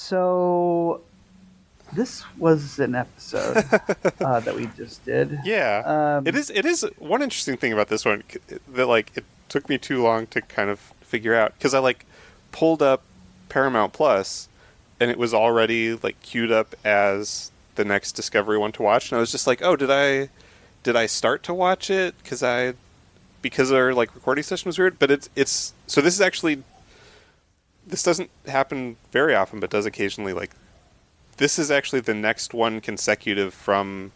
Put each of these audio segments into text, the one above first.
So this was an episode that we just did. Yeah, it is one interesting thing about this one that like it took me too long to kind of figure out because I like pulled up Paramount Plus and it was already like queued up as the next Discovery one to watch, and I was just like, oh, did I start to watch it because our like recording session was weird? But it's so this is actually, this doesn't happen very often, but does occasionally. Like, this is actually the next one consecutive from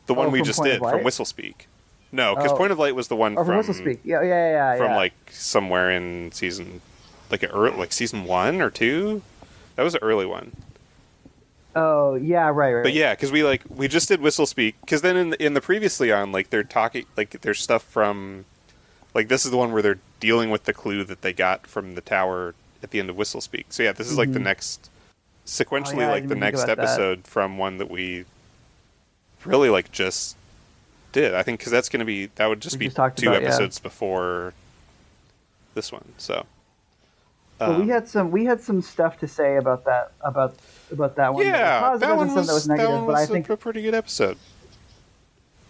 the one we just did, from Whistlespeak. No, because Point of Light was the one from Whistlespeak. Yeah. From like somewhere in season, like season 1 or 2. That was an early one. Oh yeah, right. But yeah, because we just did Whistlespeak. Because then in the previously on, like they're talking, like there's stuff from, like this is the one where they're dealing with the clue that they got from the tower at the end of Whistlespeak. So yeah, this is like the next, sequentially like the next episode from one that we really like just did. I think because that's going to be, that would just be 2 episodes before this one. So. But we had some stuff to say about that one. Yeah, that one was negative, but I think a pretty good episode.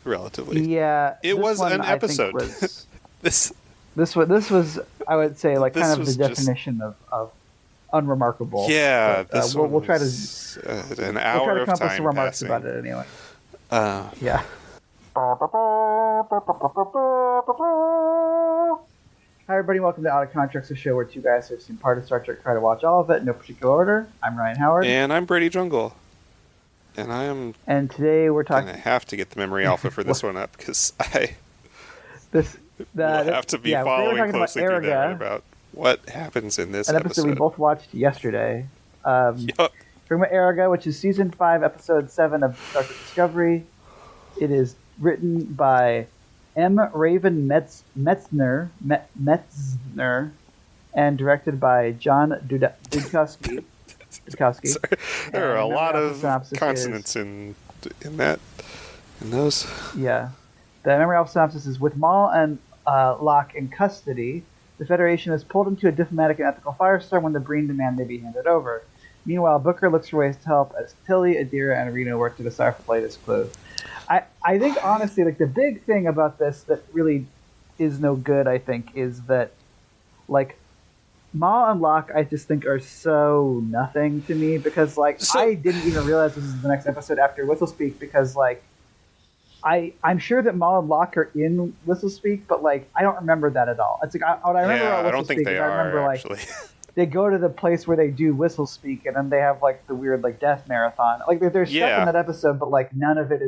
Relatively. Yeah, it was an episode. This was, I would say, like kind of the definition of unremarkable. Yeah, but, we'll try to an hour we'll try to come of time up with some remarks passing. about it anyway. Yeah. Hi everybody, welcome to Out of Contreks, a show where two guys who have seen part of Star Trek try to watch all of it in no particular order. I'm Ryan Howard. And I'm Brady Jungle. And I am... And today we're talking... I have to get the memory alpha for this one up, because I... will have to be following closely through that about what happens in this episode. An episode we both watched yesterday. Talking about Erigah, which is Season 5, Episode 7 of Star Trek Discovery. It is written by M. Raven Metzner, and directed by John Dudkowski. There are a lot of consonants in those. Yeah. The memory alpha synopsis is: with Maul and Locke in custody, the Federation has pulled into a diplomatic and ethical firestorm when the Breen demand they be handed over. Meanwhile, Booker looks for ways to help as Tilly, Adira, and Reno work to decipher the latest clue. I think, honestly, like, the big thing about this that really is no good, I think, is that, like, Maul and Locke, I just think, are so nothing to me, because, like, I didn't even realize this is the next episode after Whistlespeak, because, like, I'm sure that Maul and Locke are in Whistlespeak, but, like, I don't remember that at all. It's like, what I remember about Whistlespeak, I don't think they are, actually. They go to the place where they do Whistlespeak, and then they have, like, the weird, like, death marathon. Like, there's stuff in that episode, but, like, none of it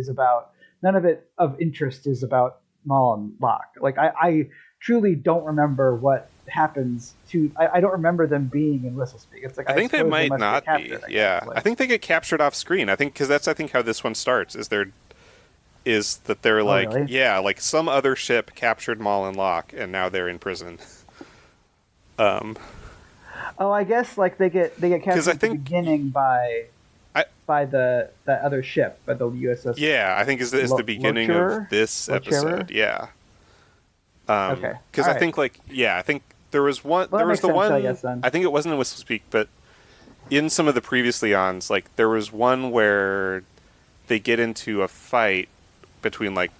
of interest is about Maul and Locke. Like, I truly don't remember what happens to... I don't remember them being in Whistlespeak. It's like, I think they might not be. I think they get captured off screen. I think, because that's, I think, how this one starts, is that they're like, really? Yeah, like, some other ship captured Maul and Locke, and now they're in prison. Oh, I guess, like, they get captured at the beginning by that other ship, by the USS. Yeah, I think is the beginning of this episode. Yeah. Okay. Because I think, like, I think there was one. Well, there was the one. I guess, then. I think it wasn't in Whistlespeak, but in some of the previously ons, like, there was one where they get into a fight between like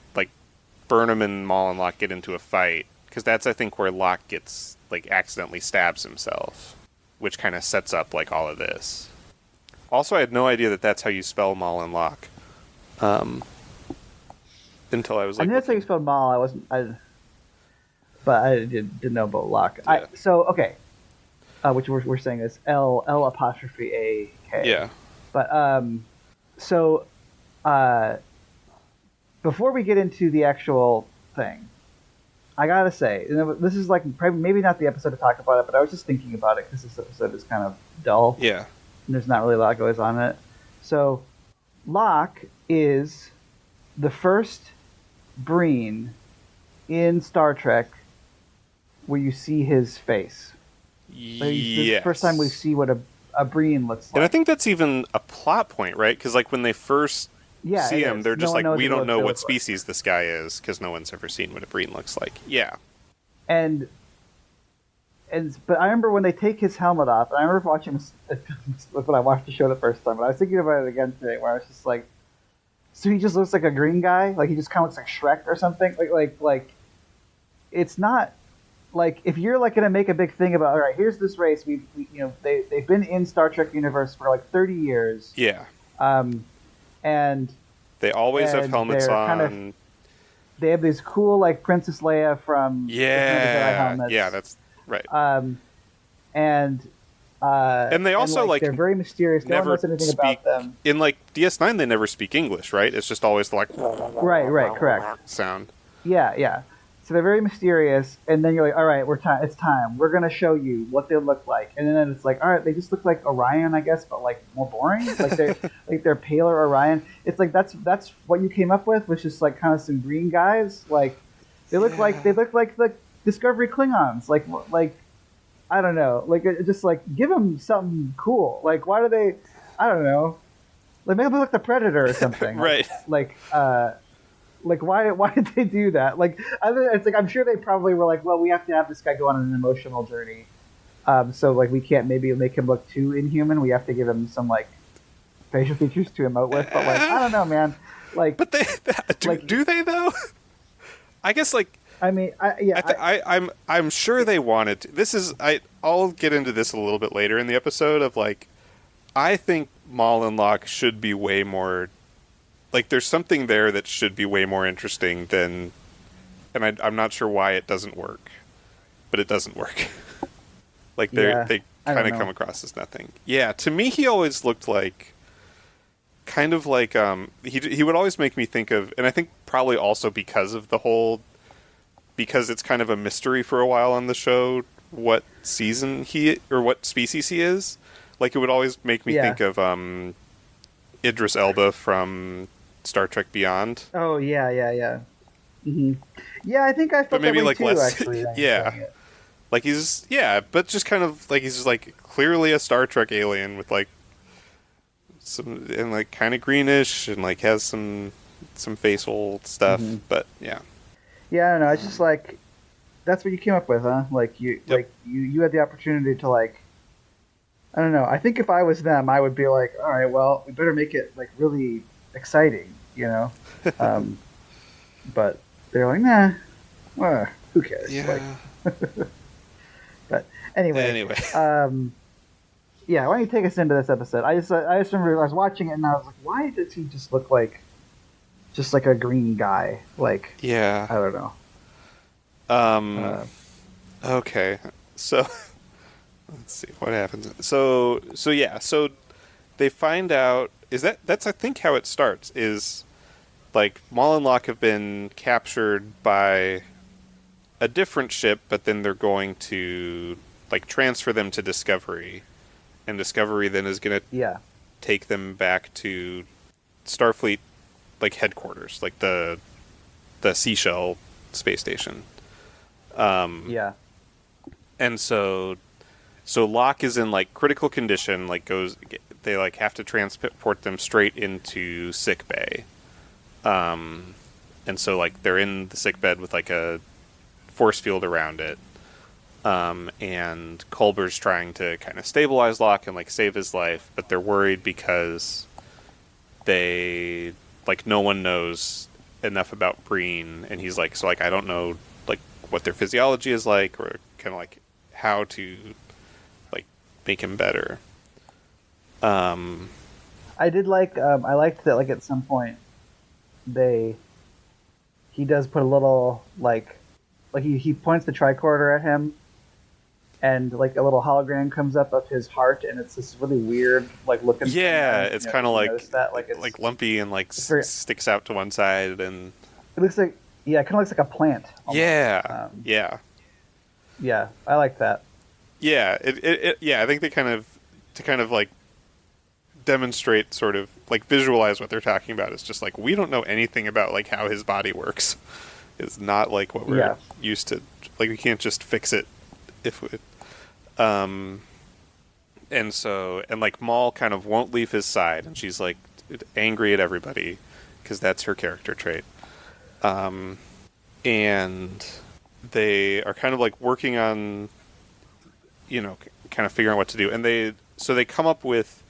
Burnham and Maul and Locke get into a fight, because that's, I think, where Locke gets, like, accidentally stabs himself, which kind of sets up, like, all of this. Also, I had no idea that that's how you spell Maul and Locke. Until I was like... I knew that's how you spelled Maul, but I didn't know about Locke. Yeah. Okay. Which we're saying is L apostrophe A K. Yeah. But, before we get into the actual thing, I gotta say, this is, like, maybe not the episode to talk about it, but I was just thinking about it because this episode is kind of dull. Yeah. And there's not really a lot goes on in it. So, Locke is the first Breen in Star Trek where you see his face. Yes. This is the first time we see what a Breen looks like. And I think that's even a plot point, right? Because, like, when they first see him, they're just like, we don't know what species this guy is, because no one's ever seen what a Breen looks like. Yeah. And but I remember when they take his helmet off, and I remember watching this when I watched the show the first time, but I was thinking about it again today, where I was just like, so he just looks like a green guy, like he just kind of looks like Shrek or something, like it's not like if you're like gonna make a big thing about, all right, here's this race, we they've been in Star Trek universe for like 30 years, Yeah. And they always have helmets on. They have these cool like Princess Leia from the Jedi helmets. Yeah, that's right. And they also they're very mysterious. No one knows anything about them. In like DS9, they never speak English, right? It's just always like right, correct sound. Yeah. So they're very mysterious, and then you're like, all right, it's time. We're gonna show you what they look like, and then it's like, all right, they just look like Orion, I guess, but like more boring. Like they're paler Orion. It's like that's what you came up with, was just like kind of some green guys. Like they look like the Discovery Klingons. Like I don't know. Like just like give them something cool. Like why do they? I don't know. Like maybe they look like the Predator or something. Right. Like why did they do that? Like it's like I'm sure they probably were like, well, we have to have this guy go on an emotional journey, so like we can't maybe make him look too inhuman. We have to give him some like facial features to emote with. But like I don't know, man. Like, but do they though? I guess like I mean I'm sure they wanted to. I'll get into this a little bit later in the episode of like I think Maul and Locke should be way more. Like, there's something there that should be way more interesting than... And I'm not sure why it doesn't work. But it doesn't work. Like, they kind of come across as nothing. Yeah, to me, he always looked like... Kind of like... He would always make me think of... And I think probably also because of the whole... Because it's kind of a mystery for a while on the show, what season or what species he is. Like, it would always make me think of Idris Elba from... Star Trek Beyond. Oh yeah. Mm-hmm. Yeah, I think I felt but maybe that way like too, less. Actually, yeah, like he's but just kind of like he's just like clearly a Star Trek alien with like some and like kind of greenish and like has some facial stuff. Mm-hmm. But yeah, I don't know. It's just like that's what you came up with, huh? Like you had the opportunity to like. I don't know. I think if I was them, I would be like, all right, well, we better make it like really exciting, but they're like, nah, well, who cares? Yeah. But anyway, why don't you take us into this episode? I just remember I was watching it and I was like, why does he just look like a green guy? Like, yeah, I don't know. Okay, so let's see what happens. So they find out. That's I think how it starts is like Maul and Locke have been captured by a different ship, but then they're going to like transfer them to Discovery, and Discovery then is going to take them back to Starfleet like headquarters, like the Seashell space station. And so Locke is in like critical condition, like they like have to transport them straight into sick bay. And so like they're in the sick bed with like a force field around it. And Culber's trying to kind of stabilize Locke and like save his life, but they're worried because they like no one knows enough about Breen, and he's like, so like I don't know like what their physiology is like, or kind of like how to like make him better. I did like I liked that like at some point he does put a little like he points the tricorder at him, and like a little hologram comes up of his heart, and it's this really weird like looking thing, it's kind of like it's like lumpy and like sticks out to one side, and it looks like it kind of looks like a plant almost. Yeah, I like that. Yeah, I think they kind of like demonstrate, sort of like visualize what they're talking about. It's just like we don't know anything about like how his body works. It's not like what we're used to. Like we can't just fix it if we. And like Maul kind of won't leave his side, and she's like angry at everybody because that's her character trait. And they are kind of like working on kind of figuring out what to do. And they come up with,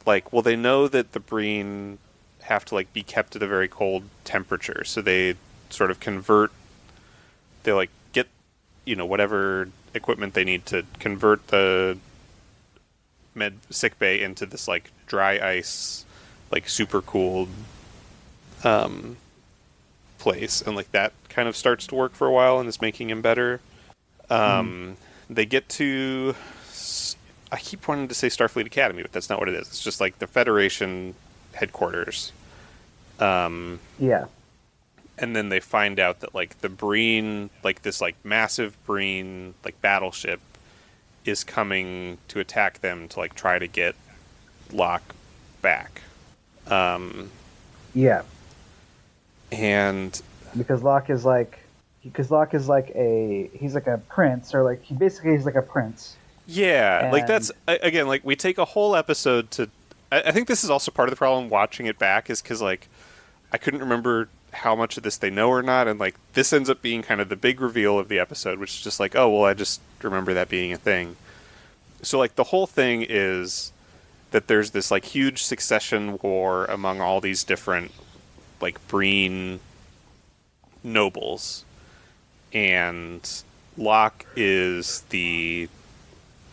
like, well, they know that the Breen have to, like, be kept at a very cold temperature. So they sort of they, like, get, whatever equipment they need to convert the sick bay into this, like, dry ice, like, super cooled place. And, like, that kind of starts to work for a while and is making him better. They get to... I keep wanting to say Starfleet Academy, but that's not what it is. It's just, like, the Federation headquarters. Yeah. And then they find out that, like, the Breen, like, this, like, massive Breen, like, battleship is coming to attack them to, like, try to get Locke back. Yeah. And... Because Locke is like he's like a prince, or like he's like a prince. Yeah, like that's, again, like we take a whole episode to... I think this is also part of the problem watching it back, is because, like, I couldn't remember how much of this they know or not, and, like, this ends up being kind of the big reveal of the episode, which is just like, oh, well, I just remember that being a thing. So, like, the whole thing is that there's this, like, huge succession war among all these different, like, Breen nobles, and Locke is the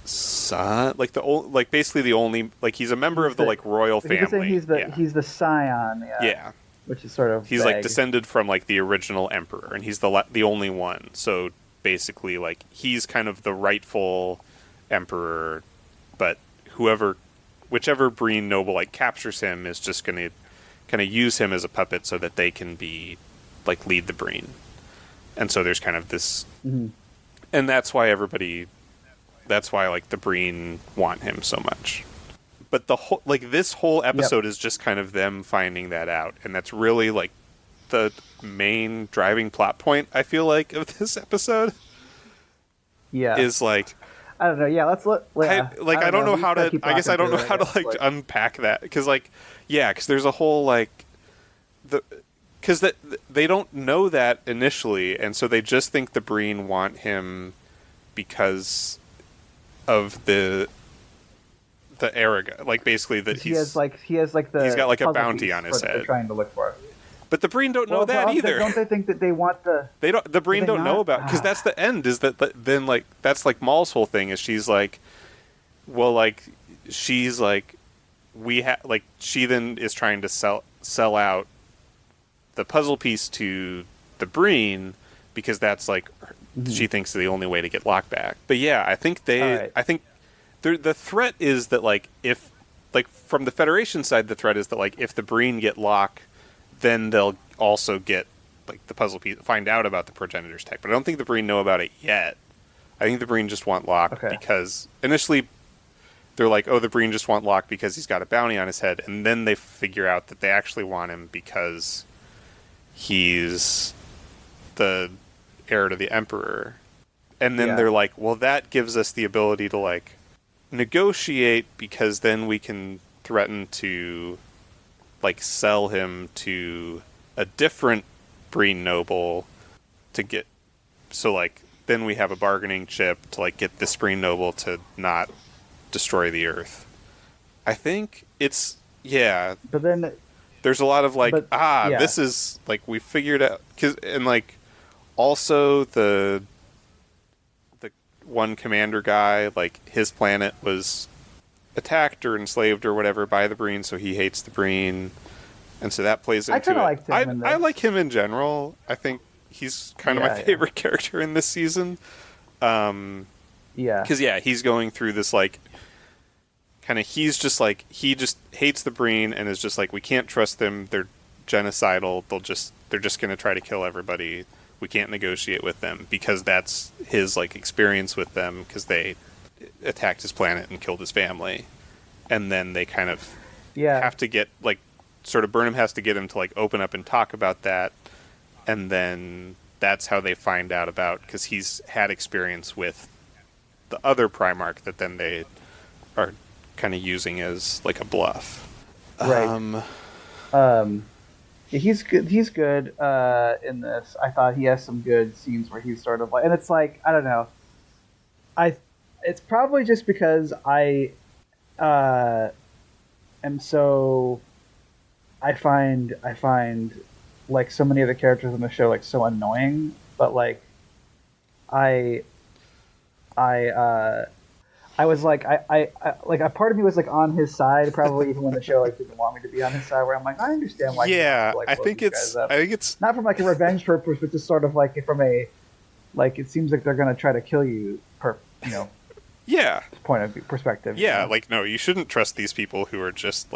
son, like basically the only, like, he's a member of the like royal family. He's the scion. Yeah, which is sort of he's vague. like descended from like the original emperor, and he's the only one. So basically, like, he's kind of the rightful emperor, but whichever Breen noble like captures him is just going to kind of use him as a puppet so that they can be like lead the Breen. And so there's kind of this, and that's why like the Breen want him so much. But the whole, like, this whole episode is just kind of them finding that out, and that's really like the main driving plot point, I feel like, of this episode. Yeah, is like, I don't know. Yeah, let's let. Yeah, I don't know how to. I guess I don't know how to like unpack that, because because there's a whole like because they don't know that initially, and so they just think the Breen want him because of the Erigah, like, basically that he has like he's got like a bounty on his head they're trying to look for. But the Breen don't know that either. Don't they think that they want the? They don't. The Breen don't know about, because that's the end. Is that then, like, that's like Maul's whole thing, is she's like, well, like, she's like, she then is trying to sell out the puzzle piece to the Breen, because that's like she thinks the only way to get Locke back. But yeah, I think the threat is that, like, if, like, from the Federation side, the threat is that, like, if the Breen get Locke, then they'll also get, like, the puzzle piece, find out about the progenitor's tech. But I don't think the Breen know about it yet. I think the Breen just want Locke because initially they're like, oh, the Breen just want Locke because he's got a bounty on his head, and then they figure out that they actually want him because he's the heir to the Emperor. And then they're like, well, that gives us the ability to, like, negotiate, because then we can threaten to, like, sell him to a different Breen noble to get, so, like, then we have a bargaining chip to, like, get this Breen noble to not destroy the Earth. I think it's, but then there's a lot of, like, this is, like, we figured out, and, like, also the one commander guy, like, his planet was attacked or enslaved or whatever by the Breen, so he hates the Breen, and so that plays into I kind of liked him. I like him in general. I think he's kind of my favorite character in this season. Because he's going through this, like, kind of, he's just like, he just hates the Breen and is just like, we can't trust them. They're genocidal. They're just going to try to kill everybody. We can't negotiate with them, because that's his, like, experience with them, because they attacked his planet and killed his family. And then they kind of have to get, like, sort of, Burnham has to get him to, like, open up and talk about that. And then that's how they find out about, because he's had experience with the other Primarch that then they are kind of using as, like, a bluff. Right. He's good. He's good in this. I thought he has some good scenes where he's sort of like, and it's like, I don't know. I It's probably just because uh, am so I find like so many of the characters in the show like so annoying, but like I I I was like I like a part of me was like on his side probably even when the show like didn't want me to be on his side, where I'm like I understand why he wants Yeah, to like I blow think these guys up, I think it's not from like a revenge purpose, but just sort of like from a like it seems like they're gonna try to kill you per yeah. point of view, perspective, Yeah, like no, you shouldn't trust these people who are just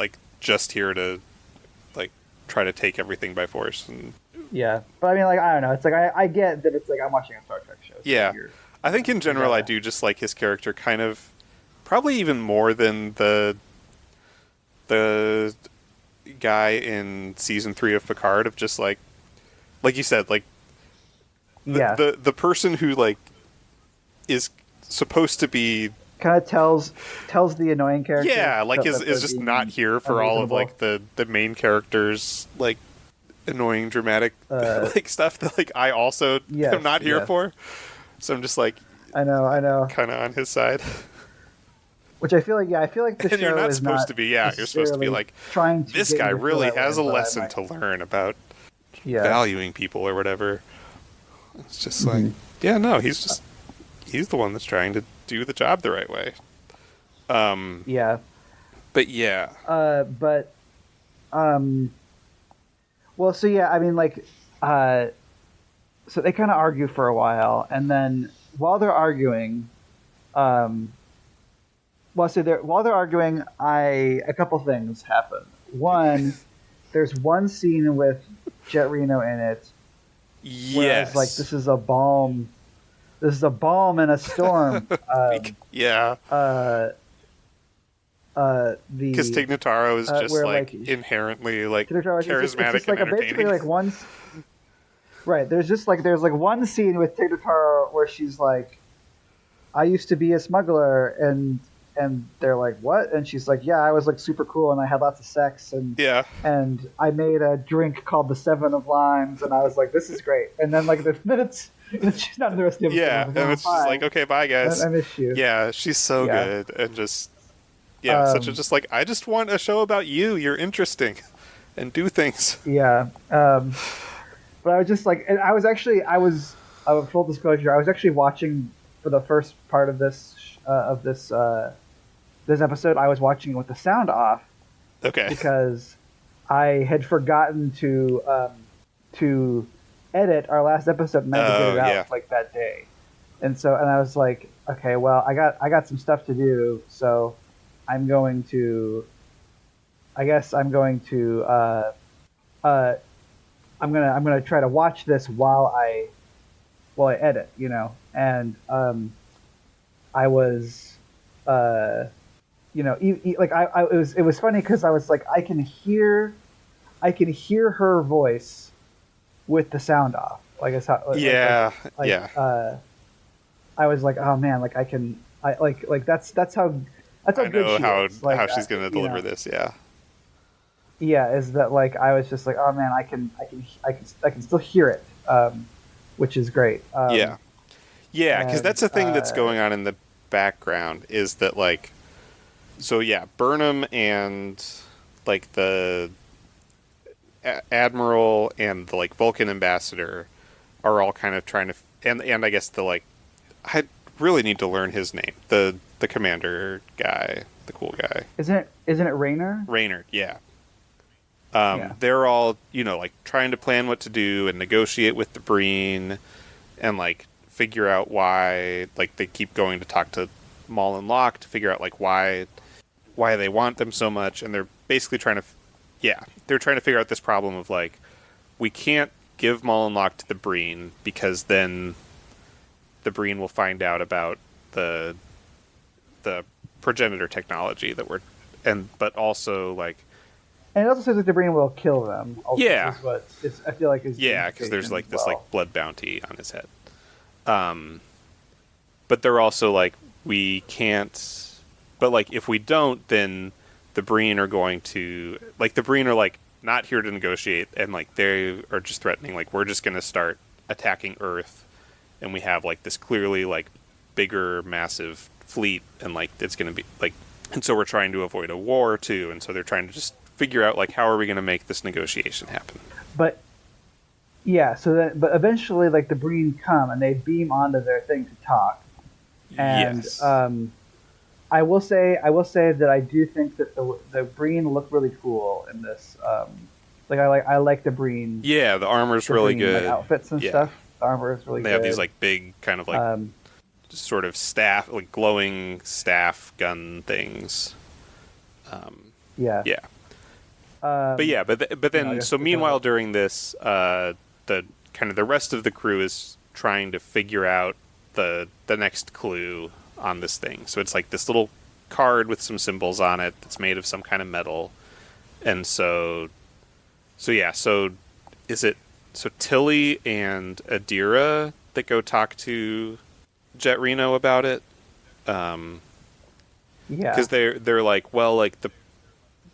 here to like try to take everything by force. And Yeah, but I mean, like I don't know. It's like I get that it's like I'm watching a Star Trek show. So yeah, I think in general I do just like his character kind of probably even more than the guy in season 3 of Picard of just like you said, like yeah, the person who like is supposed to be kind of tells the annoying character. yeah, like is they're just being not here for all of like the main characters like annoying dramatic like stuff that like I also yes, am not here for. So I'm just like I know, kind of on his side. Which I feel like I feel like the And show you're not is supposed to be. Yeah, you're supposed to be like trying to this get guy you to feel really that has way, a but lesson I'm to like, learn about valuing people or whatever. It's just like yeah, no, he's the one that's trying to do the job the right way. yeah, But yeah. but well, so yeah, I mean, like, so they kind of argue for a while, and then while they're arguing, while they're arguing, a couple things happen. One, there's one scene with Jet Reno in it. Yes. Like this is a balm. This is a balm in a storm. yeah. Because Tig Notaro is just like inherently like charismatic it's and entertaining. Basically like one. Right. There's one scene with Tig Notaro where she's like, "I used to be a smuggler," and they're like, "What?" And she's like, "Yeah, I was like super cool and I had lots of sex and and I made a drink called the Seven of Limes and I was like, this is great." And then like the minutes. She's not in the rest of the episode. Yeah, and it's just like, okay, bye guys. I miss you. Yeah, she's so good and just such a just like I just want a show about you. You're interesting, and do things. Yeah, but I was just like, and I was full disclosure. I was actually watching for the first part of this this episode. I was watching it with the sound off. Okay. Because I had forgotten to edit our last episode and I had to get it out like that day. And I was like, okay, well, I got some stuff to do, so I'm going to I'm gonna try to watch this while I edit, and I was it was funny because I was like I can hear her voice with the sound off, like it's how I was like, oh man, like that's how I know how she's gonna deliver this. Is that like I was just like, oh man, I can still hear it, which is great. Because that's the thing that's going on in the background is that like, so yeah, Burnham and like the Admiral and the like Vulcan ambassador are all kind of trying to, and I guess the like, I really need to learn his name. The commander guy, the cool guy. Isn't it Raynor? Raynor, yeah. They're all, like trying to plan what to do and negotiate with the Breen and like figure out why, like they keep going to talk to Maul and Locke to figure out like why they want them so much. And they're basically trying to figure out this problem of like, we can't give Maul and Locke to the Breen because then the Breen will find out about the progenitor technology that but also like, and it also says that the Breen will kill them. Yeah. Is what I feel like is because there's like this like blood bounty on his head. But they're also like, we can't. But like, if we don't, then the Breen are going to like the Breen are like not here to negotiate, and like they are just threatening. Like we're just going to start attacking Earth, and we have like this clearly like bigger, massive fleet, and like it's going to be like, and so we're trying to avoid a war too, and so they're trying to just figure out like how are we going to make this negotiation happen. But yeah, but eventually like the Breen come and they beam onto their thing to talk, and yes. I will say that I do think that the Breen look really cool in this. I like the Breen. Yeah, the armor's really Breen, good. like, outfits and stuff. The armor is really good. They have these like big kind of like sort of staff, like glowing staff gun things. Yeah. But then so meanwhile during this, the kind of the rest of the crew is trying to figure out the next clue on this thing. So it's like this little card with some symbols on it that's made of some kind of metal, and so is it Tilly and Adira that go talk to Jet Reno about it? Because they're like, well, like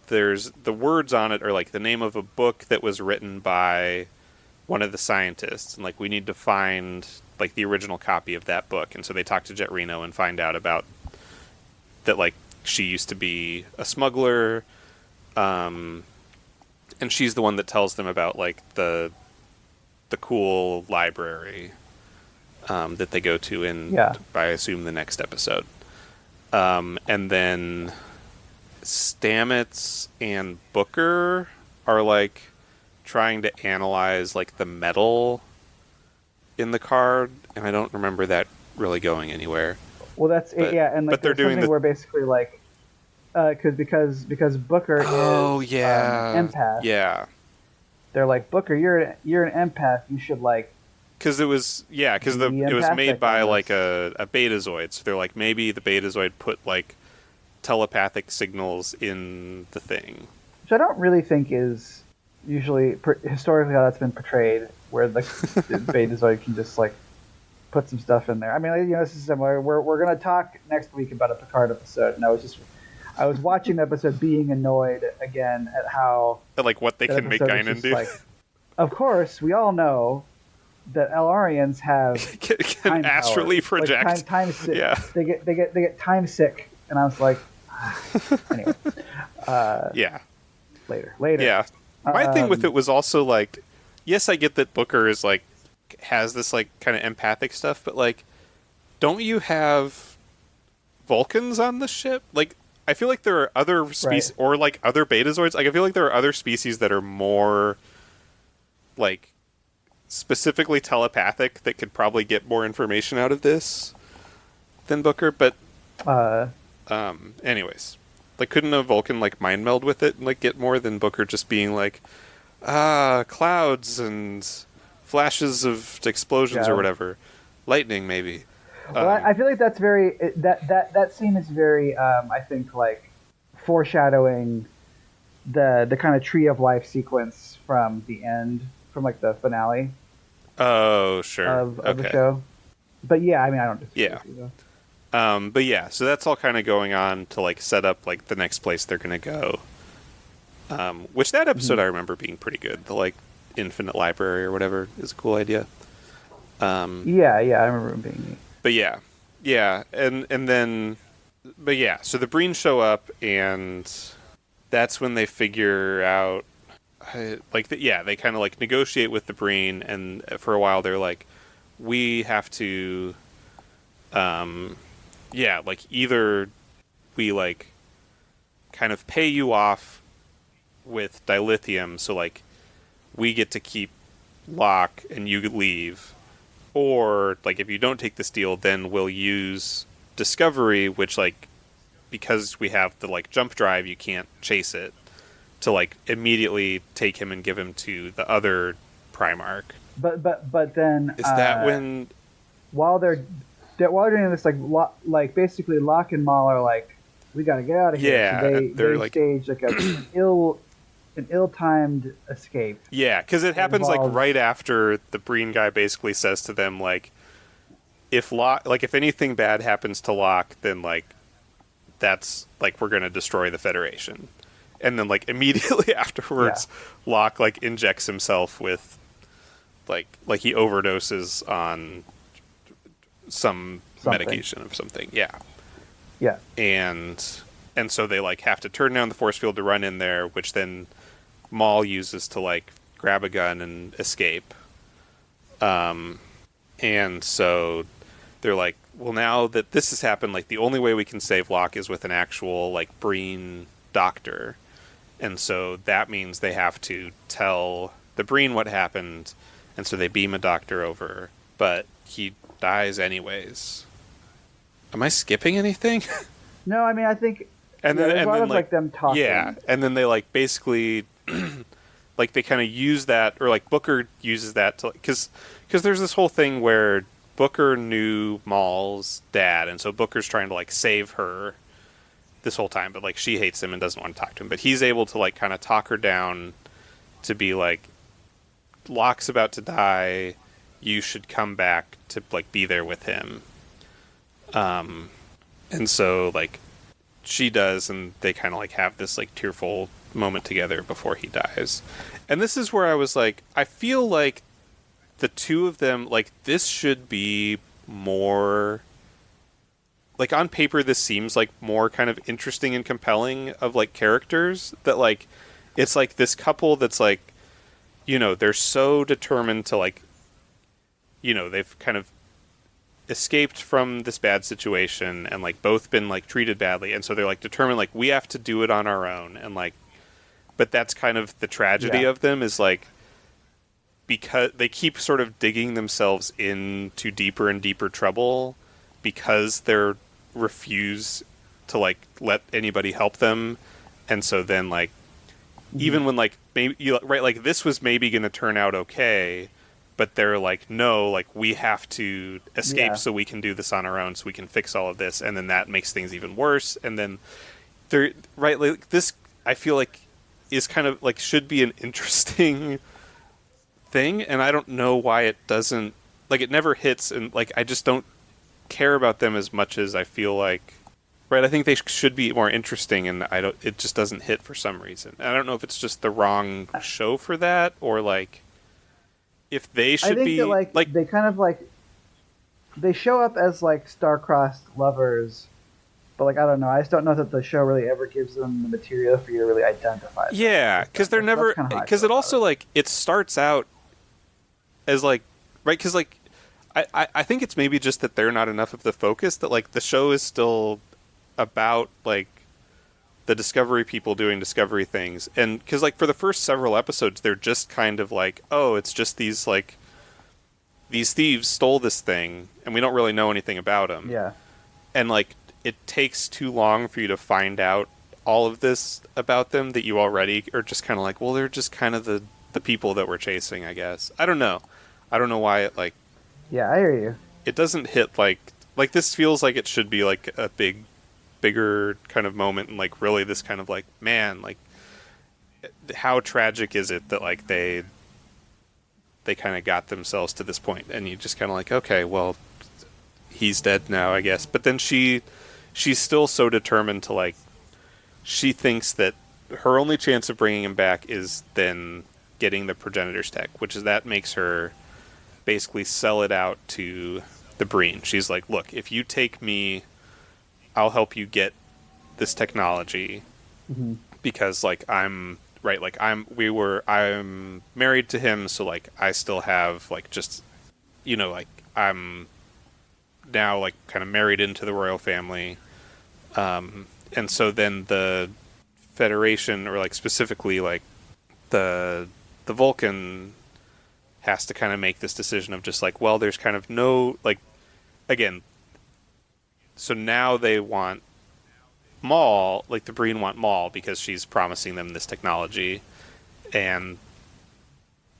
there's the words on it are like the name of a book that was written by one of the scientists, and like we need to find like the original copy of that book. And so they talk to Jet Reno and find out about that, like she used to be a smuggler, and she's the one that tells them about like the cool library that they go to in I assume the next episode. And then Stamets and Booker are like trying to analyze like the metal in the card, and I don't remember that really going anywhere. Well, that's it, yeah, and like but they're doing where basically like because Booker is empath. Yeah, they're like, Booker, you're an empath. You should like. Because it was it was made by like a Betazoid, so they're like maybe the Betazoid put like telepathic signals in the thing, which I don't really think is usually historically how that's been portrayed, where the Betazoid can just like put some stuff in there. I mean, this is similar. We're gonna talk next week about a Picard episode, and I was watching the episode being annoyed again at how like what they can make Guinan do. Like, of course, we all know that Elarians have can astrally project. Like time sick. Yeah. They get time sick, and I was like, anyway. Later. Yeah. My thing with it was also like, yes, I get that Booker is like has this like kind of empathic stuff, but like, don't you have Vulcans on the ship? Like, I feel like there are other species or like other Betazoids. Like, I feel like there are other species that are more like specifically telepathic that could probably get more information out of this than Booker. But anyways, like, couldn't a Vulcan like mind meld with it and like get more than Booker just being like clouds and flashes of explosions or whatever, lightning maybe. Well, I feel like that's very that scene is very I think like foreshadowing the kind of tree of life sequence from the end, from like the finale. Oh, sure. Of the show. But yeah, I mean, I don't disagree with you, though. But yeah, so that's all kind of going on to like set up like the next place they're gonna go. Which that episode I remember being pretty good. The like infinite library or whatever is a cool idea. I remember it being neat. But so the Breen show up, and that's when they figure out, they kind of like negotiate with the Breen, and for a while they're like, we have to, either we like kind of pay you off with dilithium, so like we get to keep Locke and you leave. Or, like, if you don't take this deal, then we'll use Discovery, which, like, because we have the, like, jump drive, you can't chase it, to, like, immediately take him and give him to the other Primarch. But then... Is that when... While they're doing this, like basically Locke and Maul are like, we gotta get out of here. Yeah, so they like... stage, like, an ill-timed escape. Yeah, because it happens like right after the Breen guy basically says to them like, if anything bad happens to Locke, then like that's like we're gonna destroy the Federation, and then like immediately afterwards, Locke like injects himself with like he overdoses on some medication of something. Yeah, Yeah. And so they like have to turn down the force field to run in there, which then Maul uses to like grab a gun and escape. And so they're like, well, now that this has happened, like the only way we can save Locke is with an actual like Breen doctor. And so that means they have to tell the Breen what happened, and so they beam a doctor over, but he dies anyways. Am I skipping anything? No, I mean, I think And there's then a lot of like them talking. Yeah, and then they like basically like they kind of use that, or like Booker uses that to, because there's this whole thing where Booker knew Maul's dad, and so Booker's trying to like save her this whole time, but like she hates him and doesn't want to talk to him. But he's able to like kind of talk her down to be like, Locke's about to die, you should come back to like be there with him. And so like she does, and they kind of like have this like tearful moment together before he dies. And this is where I was like, I feel like the two of them, like this should be more, like on paper this seems like more kind of interesting and compelling of like characters, that like it's like this couple that's like, you know, they're so determined to like, you know, they've kind of escaped from this bad situation and like both been like treated badly, and so they're like determined like we have to do it on our own, and like, but that's kind of the tragedy of them, is like because they keep sort of digging themselves into deeper and deeper trouble because they're refuse to like let anybody help them. And so then like even when like maybe you right, like this was maybe going to turn out okay, but they're like, no, like we have to escape so we can do this on our own, so we can fix all of this, and then that makes things even worse. And then they're right, like this I feel like is kind of like should be an interesting thing, and I don't know why it doesn't, like it never hits, and like I just don't care about them as much as I feel like, right, I think they should be more interesting, and it just doesn't hit for some reason. And I don't know if it's just the wrong show for that, or like if they should be that, like they kind of like they show up as like star-crossed lovers, but like I don't know, I just don't know that the show really ever gives them the material for you to really identify them. Yeah, because they're never, because it also like it starts out as like, right, because like I think it's maybe just that they're not enough of the focus, that like the show is still about like the Discovery people doing Discovery things. And because like for the first several episodes they're just kind of like, oh, it's just these like these thieves stole this thing and we don't really know anything about them. Yeah. And like it takes too long for you to find out all of this about them, that you already are just kind of like, well, they're just kind of the people that we're chasing, I guess. I don't know why it like, yeah, I hear you. it doesn't hit like this feels like it should be like a bigger kind of moment, and like really this kind of like, man, like how tragic is it that like they kind of got themselves to this point, and you just kind of like, okay, well, he's dead now, I guess. But then she's still so determined to like, she thinks that her only chance of bringing him back is then getting the progenitor's tech, which is that makes her basically sell it out to the Breen. She's like, look, if you take me, I'll help you get this technology, because like I'm married to him, so like I still have like just, you know, like I'm now like kind of married into the royal family, and so then the Federation, or like specifically like the Vulcan, has to kind of make this decision of just like, well, there's kind of no like, again, so now they want Maul, like the Breen want Maul because she's promising them this technology, and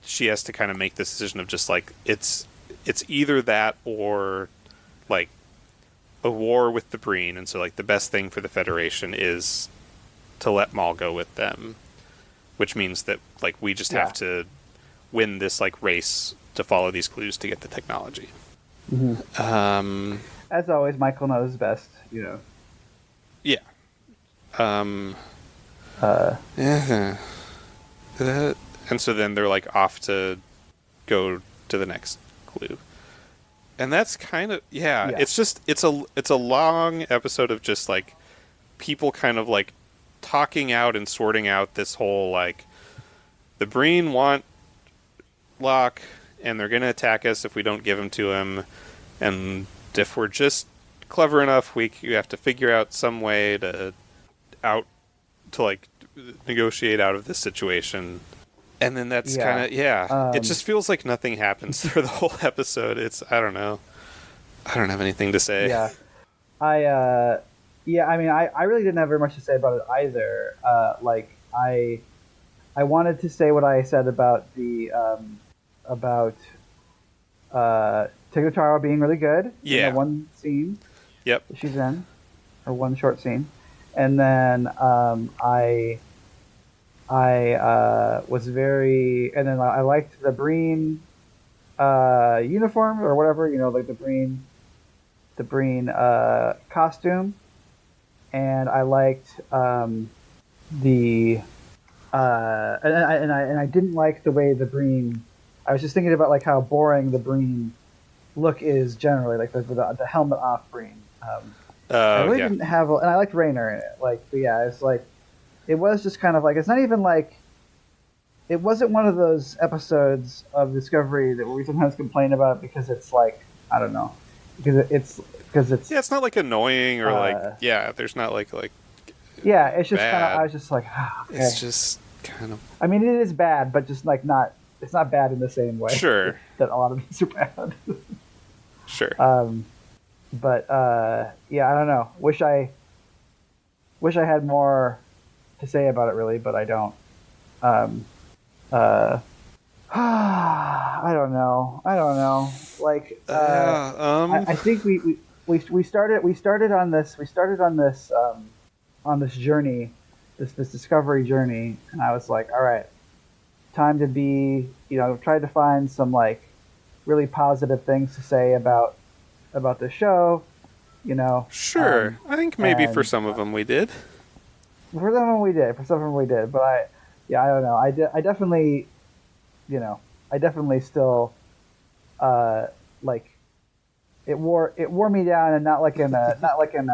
she has to kind of make this decision of just like, it's either that or like a war with the Breen, and so like the best thing for the Federation is to let Maul go with them, which means that like we just have to win this like race to follow these clues to get the technology. As always, Michael knows best, you know. Yeah. And so then they're like off to go to the next clue. And that's kind of it's just it's a long episode of just like people kind of like talking out and sorting out this whole like the Breen want Locke and they're going to attack us if we don't give him to him, and if we're just clever enough we have to figure out some way to like negotiate out of this situation. And then that's kind of it just feels like nothing happens for the whole episode. It's I don't know. I don't have anything to say. Yeah. I mean I really didn't have very much to say about it either. Like I wanted to say what I said about the Tigataro being really good. Yeah. In the one scene. Yep. That she's in, or one short scene, and then I was very, and then I liked the Breen uniform or whatever, like the Breen costume, and I liked the and I didn't like the way the Breen. I was just thinking about like how boring the Breen look is generally, like the helmet off Breen. I really didn't have, and I liked Raynor in it. Like, but yeah, it's like it was just kind of like it's not even like it wasn't one of those episodes of Discovery that we sometimes complain about because it's like I don't know because it's it's not like annoying or like there's not like it's just kind of I was just like okay. It's just kind of I mean it is bad but just like not it's not bad in the same way that a lot of these are bad. Sure. But I don't know. Wish I had more to say about it really, but I don't. I don't know. Like I think we started on this journey, this discovery journey, and I was like, all right, time to be, try to find some like really positive things to say about the show, Sure. I think maybe for some of them we did. For some of them we did. But I don't know. I definitely, I definitely still, like, it wore me down, and not like in a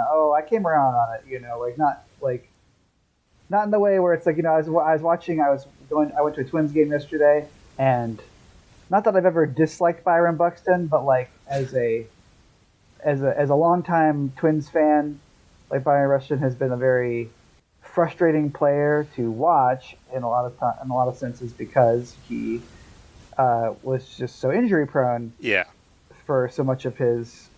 oh I came around on it, not in the way where it's like I went to a Twins game yesterday, and not that I've ever disliked Byron Buxton, but like as a longtime Twins fan, like Byron Buxton has been a very frustrating player to watch in a lot of senses because he was just so injury prone. Yeah. For so much of his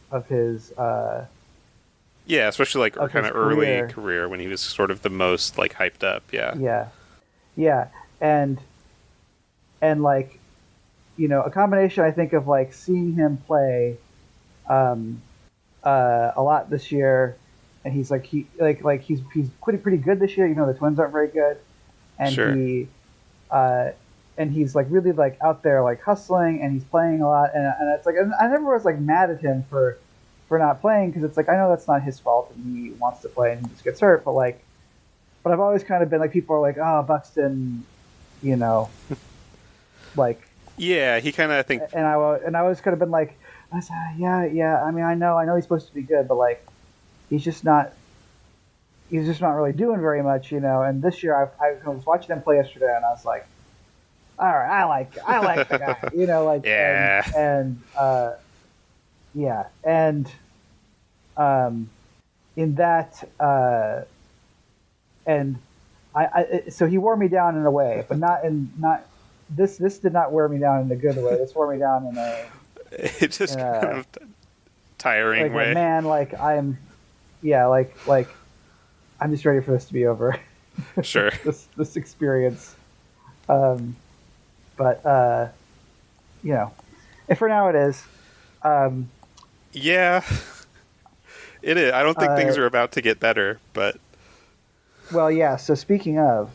especially like kind of early career when he was sort of the most like hyped up. Yeah, and like a combination I think of like seeing him play a lot this year, and he's like he's pretty good this year. The Twins aren't very good, and sure. And he's like really like out there like hustling, and he's playing a lot, and it's like I never was like mad at him for not playing because it's like I know that's not his fault and he wants to play and he just gets hurt, but I've always kind of been like people are like Buxton, like he kind of I think and I always kind of been like I said yeah I mean I know he's supposed to be good, but like he's just not really doing very much, and this year I was watching him play yesterday and I was like, all right, I like the guy, like in that and I so he wore me down in a way, but not this did not wear me down in a good way. This wore me down in a kind of tiring way. Man, like I'm I'm just ready for this to be over. Sure. this experience. But and for now it is. Yeah, it is. I don't think things are about to get better, but. Well, yeah. So speaking of,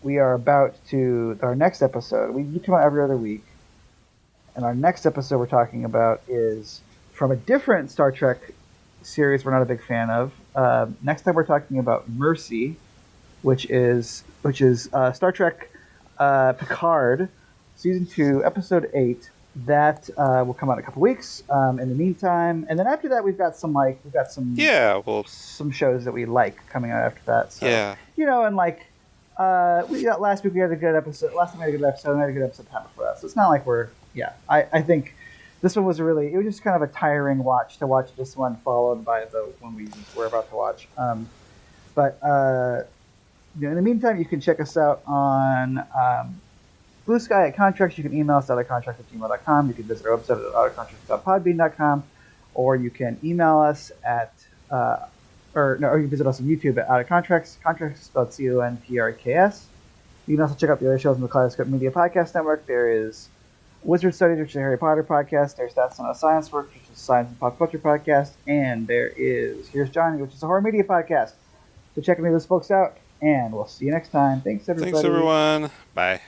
we are about to our next episode. We come out every other week, and our next episode we're talking about is from a different Star Trek series we're not a big fan of. Next time we're talking about Mercy, which is Star Trek Picard, season 2, episode 8, that will come out in a couple weeks. In the meantime, and then after that, we've got some Yeah, well, some shows that we like coming out after that. So yeah. and like we got last week we had a good episode. Last time we had a good episode, and we had a good episode time before that. So it's not like we're I think this one was it was just kind of a tiring watch to watch this one followed by the one we're about to watch. But in the meantime, you can check us out on Blue Sky at Contreks. You can email us at outofcontreks@gmail.com. You can visit our website at outofcontreks.podbean.com, or you can email us at or you can visit us on YouTube at Out of Contreks. Contreks spelled Contrks. You can also check out the other shows on the Kaleidoscope Media Podcast Network. There is Wizard Studies, which is a Harry Potter podcast. There's That's Not a Science Works, which is a science and pop culture podcast. And there is Here's Johnny, which is a horror media podcast. So check any of those folks out, and we'll see you next time. Thanks, everybody. Thanks, everyone. Bye.